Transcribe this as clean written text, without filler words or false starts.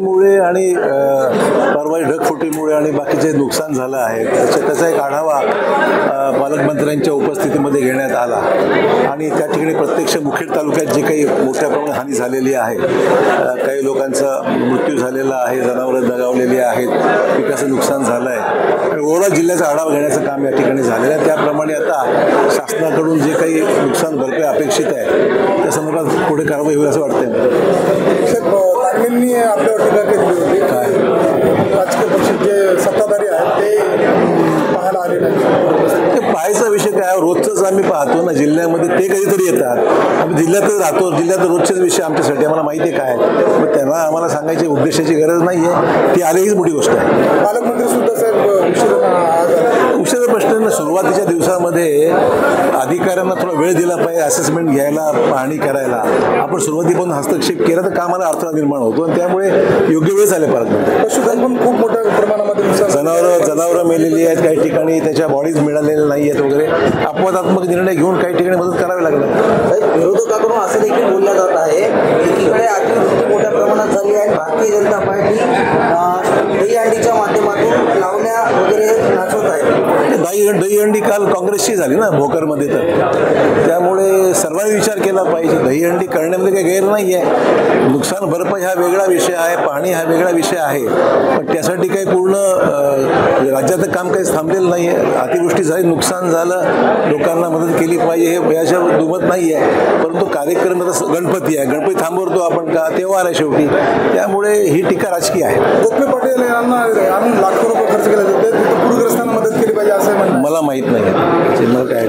मुळे आणि परवाई ढगफुटीमुळे आणि बाकीचे नुकसान झालं आहे त्याचा एक आढावा पालकमंत्र्यांच्या उपस्थितीमध्ये घेण्यात आला आणि त्या ठिकाणी प्रत्यक्ष मुखेड तालुक्यात जे काही मोठ्या प्रमाणात हानी झालेली आहे, काही लोकांचा मृत्यू झालेला आहे, जनावरं दगावलेली आहेत, पिकाचं नुकसान झालं आहे आणि ओवरऑल जिल्ह्याचा आढावा घेण्याचं काम या ठिकाणी झालेलं आहे। त्याप्रमाणे आता शासनाकडून जे काही नुकसान भरपाई अपेक्षित आहे त्या संदर्भात पुढे कारवाई होईल असं वाटतंय। मी आपल्यावर टीका केली होती काय राजकीय पक्ष जे सत्ताधारी आहेत ते पाहायला आले नाही। ते पाहायचा विषय काय, रोजच आम्ही पाहतो ना जिल्ह्यामध्ये, ते कधीतरी येतात, आम्ही जिल्ह्यातच राहतो, जिल्ह्यात रोजचेच विषय आमच्यासाठी आम्हाला माहिती आहे काय, मग त्यांना आम्हाला सांगायची उद्देशाची गरज नाही आहे, ती आली हीच मोठी गोष्ट आहे। पालकमंत्री सुद्धा साहेब उशिरा प्रश्न सुरुवातीच्या दिवसामध्ये अधिकाऱ्यांना थोडा वेळ दिला पाहिजे असेसमेंट घ्यायला, पाहणी करायला। आपण सुरुवातीपासून हस्तक्षेप केला तर कामाला अडथळा निर्माण होतो आणि त्यामुळे योग्य वेळ झाले पालकमंत्री। पशुधन पण खूप मोठ्या प्रमाणामध्ये जनावरं मेलेली आहेत, काही ठिकाणी त्याच्या बॉडीज मिळालेल्या नाही आहेत वगैरे, अपवादात्मक निर्णय घेऊन काही ठिकाणी मदत करावी लागणार। विरोधकाकडून असं देखील बोललं जात आहे एकीकडे अतिवृष्टी मोठ्या प्रमाणात झाली आहे, भारतीय जनता पार्टी दहीहंडीच्या माध्यमातून लावण्या वगैरे नाचवत आहे। दहीहंडी काल काँग्रेसची झाली ना भोकरमध्ये, तर त्यामुळे सर्वांनी विचार केला पाहिजे। दहीहंडी करण्यामध्ये काही गैर नाही आहे, नुकसान भरपाई हा वेगळा विषय आहे, पाहणी हा वेगळा विषय आहे, पण त्यासाठी काही पूर्ण राज्याचं काम काही थांबलेलं नाही आहे। अतिवृष्टी झाली, नुकसान झालं, लोकांना मदत केली पाहिजे हे याच्यावर दुमत नाही आहे, परंतु कार्यक्रम गणपती आहे, गणपती थांबवतो आपण का, तेव्हा आहे शेवटी, त्यामुळे ही टीका राजकीय आहे। गोपी पटेल यांना लाखो रुपये खर्च केले जाते, पूरग्रस्तांना मदत केली पाहिजे असं मला माहीत नाही, मला काय